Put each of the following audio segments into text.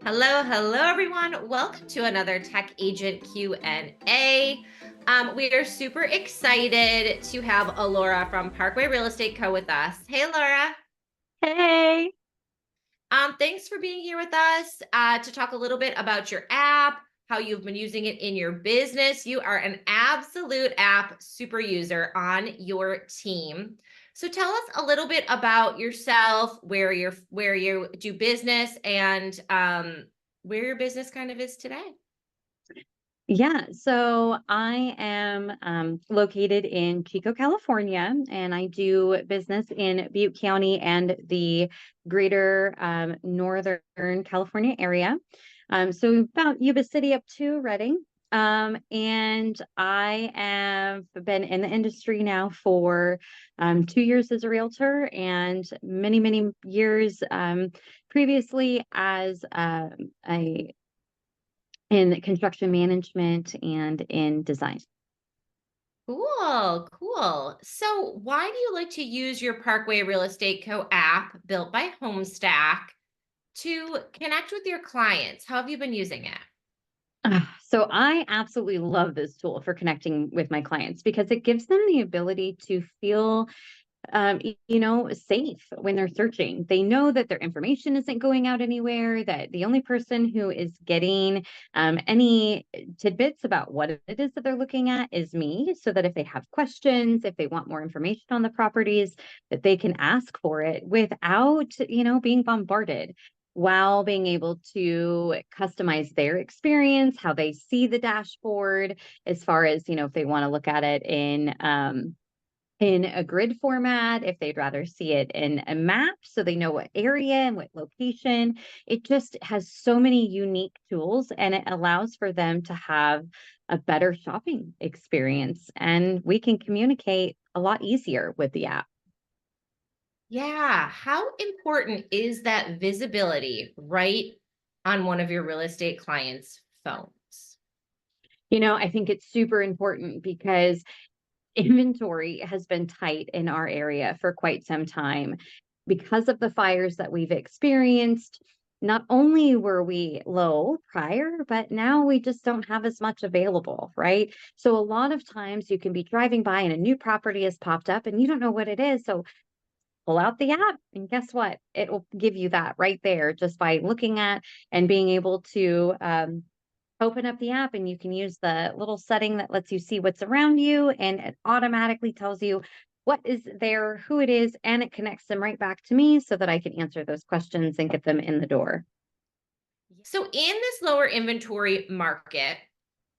Hello, hello everyone. Welcome to another Tech Agent Q&A. We are super excited to have Alora from Parkway Real Estate Co with us. Hey, Laura. Hey. Thanks for being here with us to talk a little bit about your app, how you've been using it in your business. You are an absolute app super user on your team. So tell us a little bit about yourself, where you do business, and where your business kind of is today. Yeah, so I am located in Chico, California, and I do business in Butte County and the greater Northern California area. So about Yuba City up to Redding. And I have been in the industry now for 2 years as a realtor and many, many years previously as a in construction management and in design. Cool, cool. So why do you like to use your Parkway Real Estate Co app built by HomeStack to connect with your clients? How have you been using it? So I absolutely love this tool for connecting with my clients because it gives them the ability to feel safe when they're searching. They know that their information isn't going out anywhere, that the only person who is getting any tidbits about what it is that they're looking at is me, so that if they have questions, if they want more information on the properties, that they can ask for it without, being bombarded, while being able to customize their experience, how they see the dashboard, as far as, if they want to look at it in a grid format, if they'd rather see it in a map so they know what area and what location. It just has so many unique tools, and it allows for them to have a better shopping experience. And we can communicate a lot easier with the app. Yeah. How important is that visibility right on one of your real estate clients' phones? I think it's super important because inventory has been tight in our area for quite some time because of the fires that we've experienced. Not only were we low prior, but now we just don't have as much available, right? So a lot of times you can be driving by and a new property has popped up and you don't know what it is. So pull out the app and guess what? It will give you that right there just by looking at and being able to open up the app, and you can use the little setting that lets you see what's around you, and it automatically tells you what is there, who it is, and it connects them right back to me so that I can answer those questions and get them in the door. So, in this lower inventory market,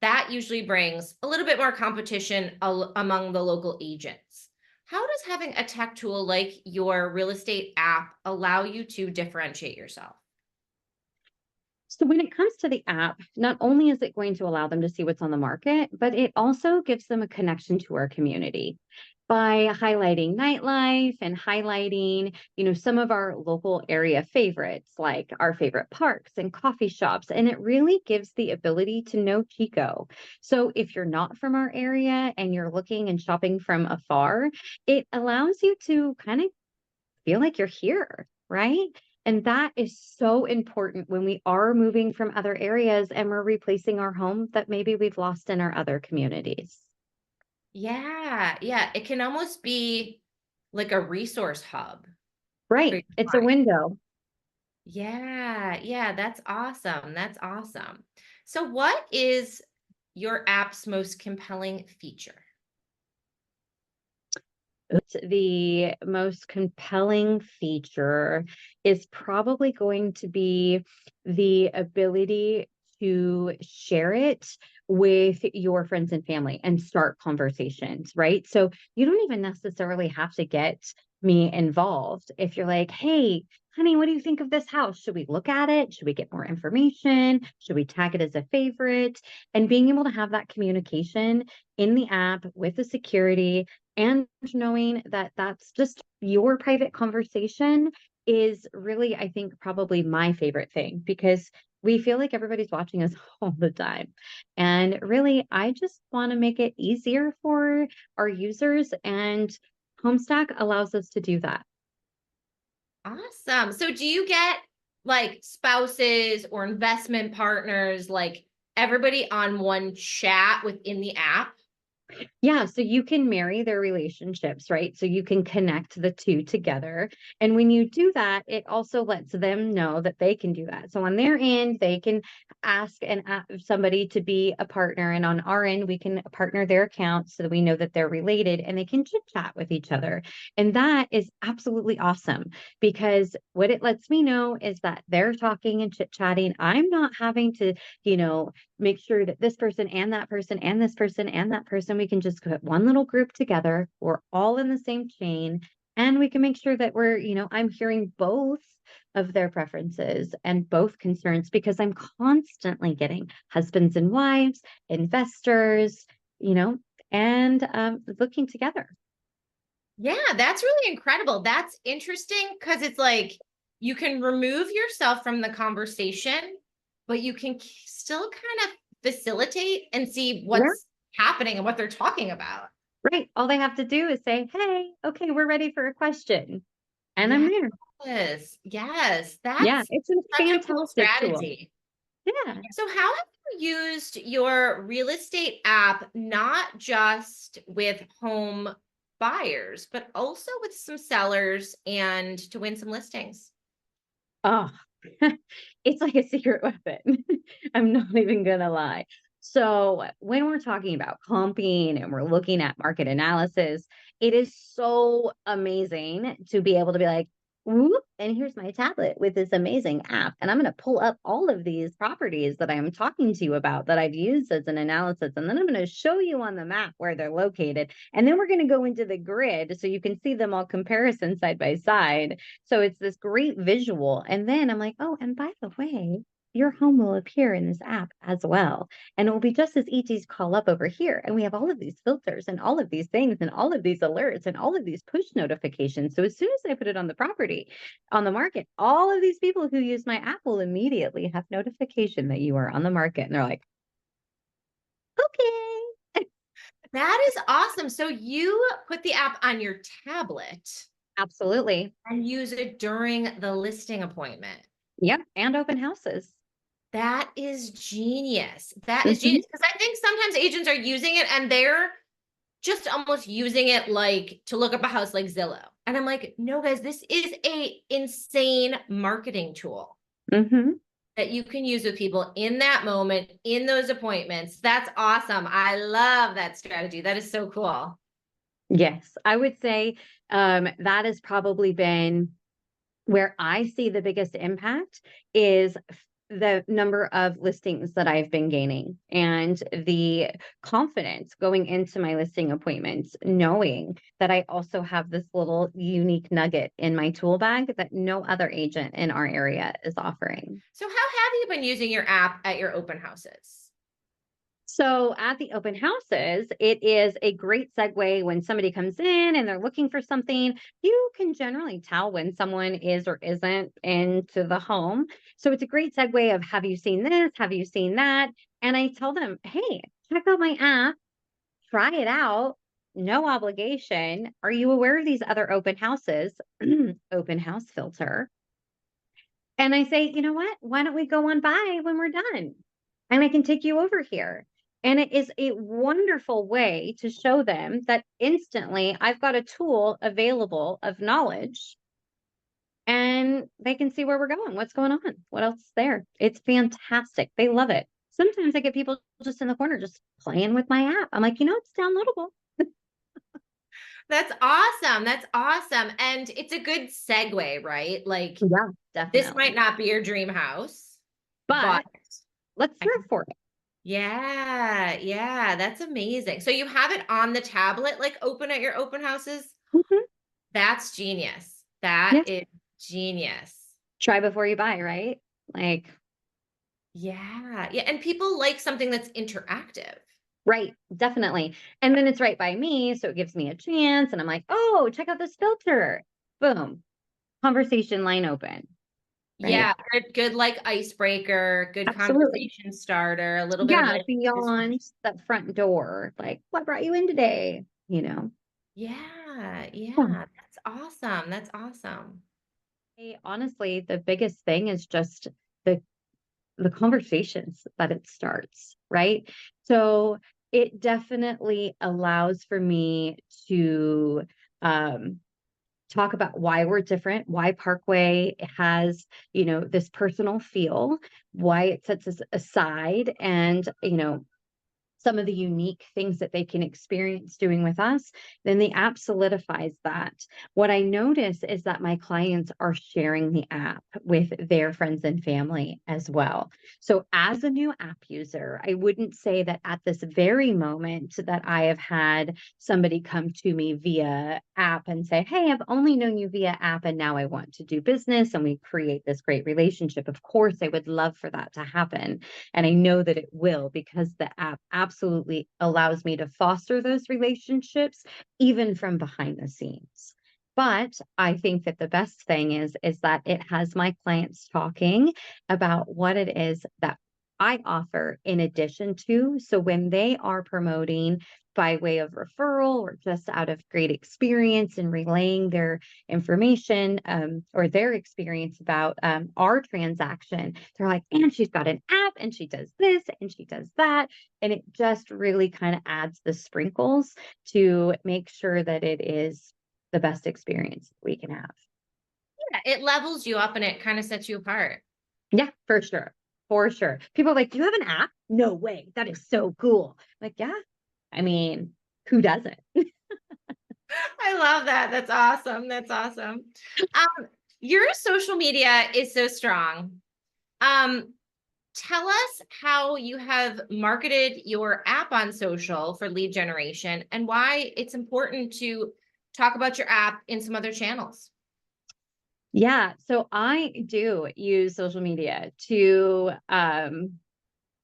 that usually brings a little bit more competition among the local agents. How does having a tech tool like your real estate app allow you to differentiate yourself? So when it comes to the app, not only is it going to allow them to see what's on the market, but it also gives them a connection to our community by highlighting nightlife and highlighting, some of our local area favorites, like our favorite parks and coffee shops. And it really gives the ability to know Chico. So if you're not from our area and you're looking and shopping from afar, it allows you to kind of feel like you're here, right? And that is so important when we are moving from other areas and we're replacing our home that maybe we've lost in our other communities. Yeah, yeah, it can almost be like a resource hub for Right. your It's a client. window. Yeah, yeah, that's awesome. That's awesome. So, what is your app's most compelling feature? The most compelling feature is probably going to be the ability to share it with your friends and family and start conversations, right? So you don't even necessarily have to get me involved. If you're like, hey, honey, what do you think of this house? Should we look at it? Should we get more information? Should we tag it as a favorite? And being able to have that communication in the app with the security, and knowing that that's just your private conversation, is really, I think, probably my favorite thing, because we feel like everybody's watching us all the time. And really, I just want to make it easier for our users, and Homestack allows us to do that. Awesome. So, do you get like spouses or investment partners, like everybody on one chat within the app? Yeah, so you can marry their relationships, right? So you can connect the two together. And when you do that, it also lets them know that they can do that. So on their end, they can ask somebody to be a partner. And on our end, we can partner their accounts so that we know that they're related and they can chit chat with each other. And that is absolutely awesome because what it lets me know is that they're talking and chit chatting. I'm not having to, you know, make sure that this person and that person and this person and that person, we can just put one little group together. We're all in the same chain and we can make sure that we're, I'm hearing both of their preferences and both concerns because I'm constantly getting husbands and wives, investors, you know, and looking together. Yeah, that's really incredible. That's interesting because it's like you can remove yourself from the conversation, but you can still kind of facilitate and see Yeah. what's happening and what they're talking about. Right. All they have to do is say, hey, okay, we're ready for a question. And I'm Yes, there. yes, Yeah, that's it's a such a cool fantastic tool. strategy. Yeah. So, how have you used your real estate app not just with home buyers, but also with some sellers and to win some listings? Oh, it's like a secret weapon. I'm not even gonna lie. So when we're talking about comping and we're looking at market analysis, it is so amazing to be able to be like, whoop, and here's my tablet with this amazing app. And I'm going to pull up all of these properties that I'm talking to you about that I've used as an analysis. And then I'm going to show you on the map where they're located. And then we're going to go into the grid so you can see them all comparison side by side. So it's this great visual. And then I'm like, oh, and by the way, your home will appear in this app as well. And it will be just as easy to call up over here. And we have all of these filters and all of these things and all of these alerts and all of these push notifications. So as soon as I put it on the property, on the market, all of these people who use my app will immediately have notification that you are on the market. And they're like, okay. That is awesome. So, you put the app on your tablet Absolutely. and use it during the listing appointment. Yep. And open houses. That is genius. That is Mhm. genius. Because I think sometimes agents are using it and they're just almost using it like to look up a house like Zillow. And I'm like, no, guys, this is a insane marketing tool Mhm. that you can use with people in that moment, in those appointments. That's awesome. I love that strategy. That is so cool. Yes, I would say that has probably been where I see the biggest impact is the number of listings that I've been gaining and the confidence going into my listing appointments, knowing that I also have this little unique nugget in my tool bag that no other agent in our area is offering. So, how have you been using your app at your open houses? So at the open houses, it is a great segue when somebody comes in and they're looking for something. You can generally tell when someone is or isn't into the home. So it's a great segue of, have you seen this? Have you seen that? And I tell them, hey, check out my app, try it out. No obligation. Are you aware of these other open houses? Open house filter. And I say, you know what? Why don't we go on by when we're done? And I can take you over here. And it is a wonderful way to show them that instantly I've got a tool available of knowledge and they can see where we're going, what's going on, what else is there. It's fantastic. They love it. Sometimes I get people just in the corner just playing with my app. I'm like, it's downloadable. That's awesome. That's awesome. And it's a good segue, right? Like, Yeah, this might definitely. not be your dream house, but But let's look for it. yeah, yeah, that's amazing. So you have it on the tablet, like open at your open houses? Mhm. That's genius. That Yes. is genius. Try before you buy, right? Like, Yeah. Yeah. And people like something that's interactive. right, definitely. And then it's right by me, so it gives me a chance, and I'm like, "Oh, check out this filter." Boom, conversation line open, right? Yeah. Good like icebreaker, good Absolutely. conversation starter, a little bit of Yeah, like beyond that front door, like, "What brought you in today?" You know? yeah, Yeah. yeah. That's awesome. That's awesome. Honestly, the biggest thing is just the the conversations that it starts, right? So it definitely allows for me to um, talk about why we're different, why Parkway has, this personal feel, why it sets us aside, and, some of the unique things that they can experience doing with us, then the app solidifies that. What I notice is that my clients are sharing the app with their friends and family as well. So, as a new app user, I wouldn't say that at this very moment that I have had somebody come to me via app and say, "Hey, I've only known you via app and now I want to do business," and we create this great relationship. Of course, I would love for that to happen. And I know that it will because the app absolutely allows me to foster those relationships even from behind the scenes. But I think that the best thing is that it has my clients talking about what it is that I offer in addition to. So when they are promoting by way of referral or just out of great experience and relaying their information, or their experience about our transaction, they're like, and she's got an app and she does this and she does that. And it just really kind of adds the sprinkles to make sure that it is the best experience we can have. Yeah, it levels you up and it kind of sets you apart. Yeah, for sure. For sure. People are like, "Do you have an app?" No way. That is so cool. Like, yeah. I mean, who doesn't? I love that. That's awesome. That's awesome. Your social media is so strong. Um, Tell us how you have marketed your app on social for lead generation and why it's important to talk about your app in some other channels. Yeah. So I do use social media to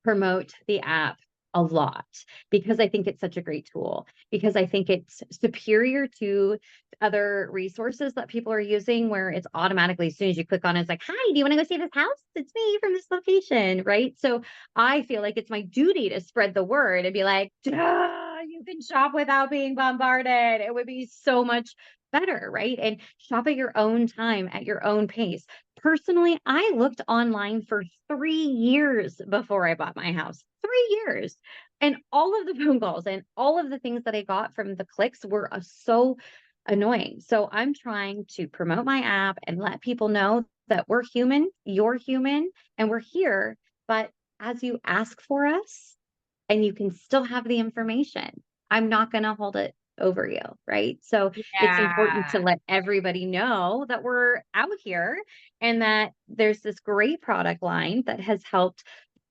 promote the app a lot because I think it's such a great tool, because I think it's superior to other resources that people are using where it's automatically, as soon as you click on it, it's like, "Hi, do you want to go see this house? It's me from this location," right? So I feel like it's my duty to spread the word and be like, "Duh, you can shop without being bombarded. It would be so much better," right? And shop at your own time, at your own pace. Personally, I looked online for 3 years before I bought my house. 3 years. And all of the phone calls and all of the things that I got from the clicks were, so annoying. So I'm trying to promote my app and let people know that we're human, you're human, and we're here. But as you ask for us, and you can still have the information. I'm not gonna hold it over you, right? So it's important to Yeah. let everybody know that we're out here and that there's this great product line that has helped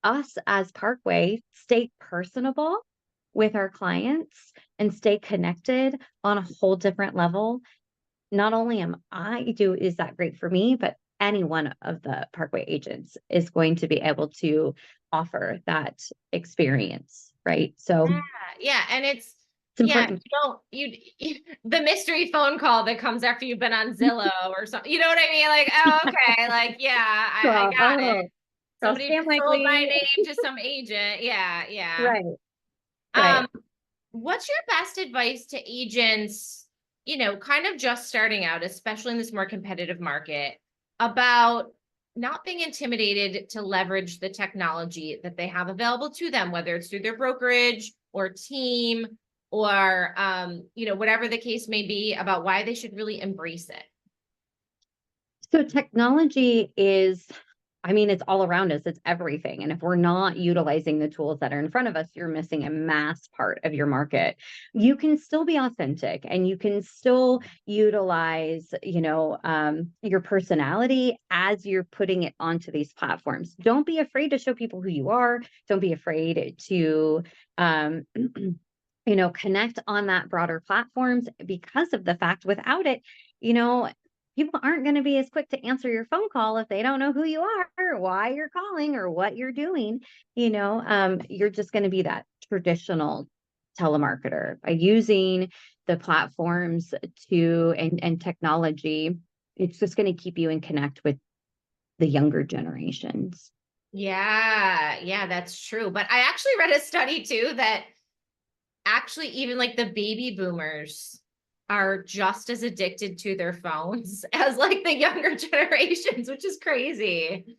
us as Parkway stay personable with our clients and stay connected on a whole different level. Not only am I do is that great for me, but any one of the Parkway agents is going to be able to offer that experience, right? So Yeah, yeah, and it's it's yeah, important. the mystery phone call that comes after you've been on Zillow or something. You know what I mean? Like, oh, okay, like, yeah, I So, got it. oh, so Somebody scam sold my likely. name to some agent. Yeah, yeah. Right, Um, right. what's your best advice to agents, kind of just starting out, especially in this more competitive market, about not being intimidated to leverage the technology that they have available to them, whether it's through their brokerage or team or whatever the case may be, about why they should really embrace it? So technology is, I mean, it's all around us. It's everything. And if we're not utilizing the tools that are in front of us, you're missing a mass part of your market. You can still be authentic and you can still utilize, your personality as you're putting it onto these platforms. Don't be afraid to show people who you are. Don't be afraid to, um, connect on that broader platforms, because of the fact without it, you know, people aren't going to be as quick to answer your phone call if they don't know who you are, or why you're calling, or what you're doing. You're just going to be that traditional telemarketer by using the platforms and technology. It's just going to keep you in connect with the younger generations. Yeah, yeah, that's true. But I actually read a study too that actually even like the baby boomers are just as addicted to their phones as like the younger generations, which is crazy.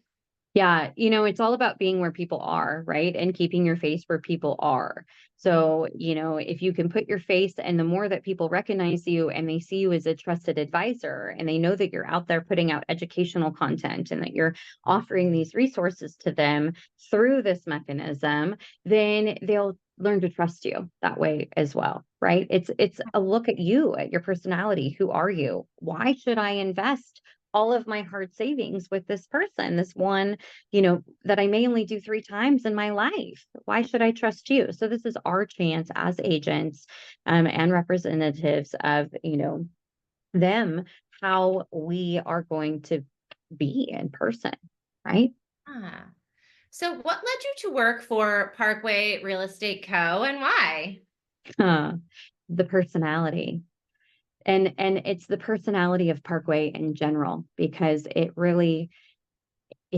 Yeah, it's all about being where people are, right? And keeping your face where people are. So, if you can put your face and the more that people recognize you and they see you as a trusted advisor and they know that you're out there putting out educational content and that you're offering these resources to them through this mechanism, then they'll learn to trust you that way as well, right? It's a look at you, at your personality. Who are you? Why should I invest all of my hard savings with this person, this one, that I may only do 3 times in my life? Why should I trust you? So this is our chance as agents, and representatives of, them, how we are going to be in person, right? Ah. So what led you to work for Parkway Real Estate Co. and why? Huh. The personality. And it's the personality of Parkway in general, because it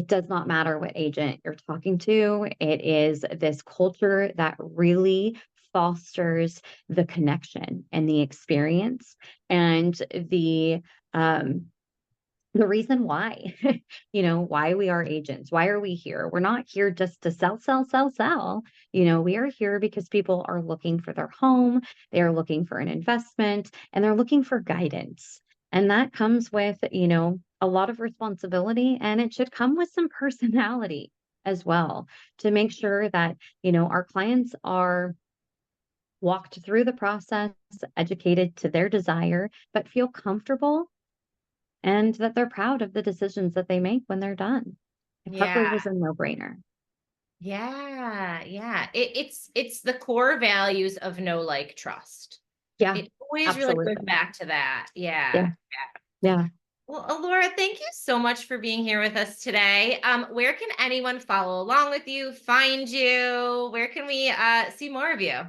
does not matter what agent you're talking to. It is this culture that really fosters the connection and the experience and um, the reason why, why we are agents. Why are we here? We're not here just to sell, sell, sell, sell. We are here because people are looking for their home, they are looking for an investment, and they're looking for guidance. And that comes with, a lot of responsibility, and it should come with some personality as well, to make sure that, our clients are walked through the process, educated to their desire, but feel comfortable and that they're proud of the decisions that they make when they're done. And Parkway Yeah. was a no-brainer. Yeah. Yeah. It's the core values of know, like, trust. Yeah, It always really goes absolutely. back to that. Yeah. Yeah, yeah. Well, Alora, thank you so much for being here with us today. Where can anyone follow along with you, find you? Where can we see more of you?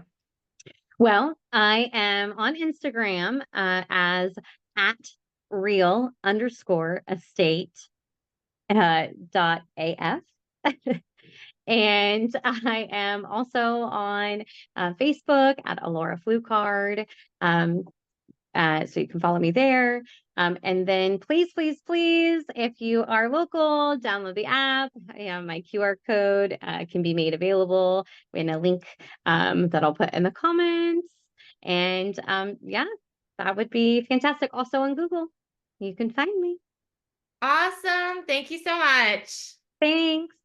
Well, I am on Instagram, as at real underscore estate, .af. And I am also on Facebook at Alora Flucard. Um, so you can follow me there. And then please, please, please, if you are local, download the app. My QR code can be made available in a link that I'll put in the comments. And yeah, that would be fantastic. Also on Google, you can find me. Awesome. Thank you so much. Thanks.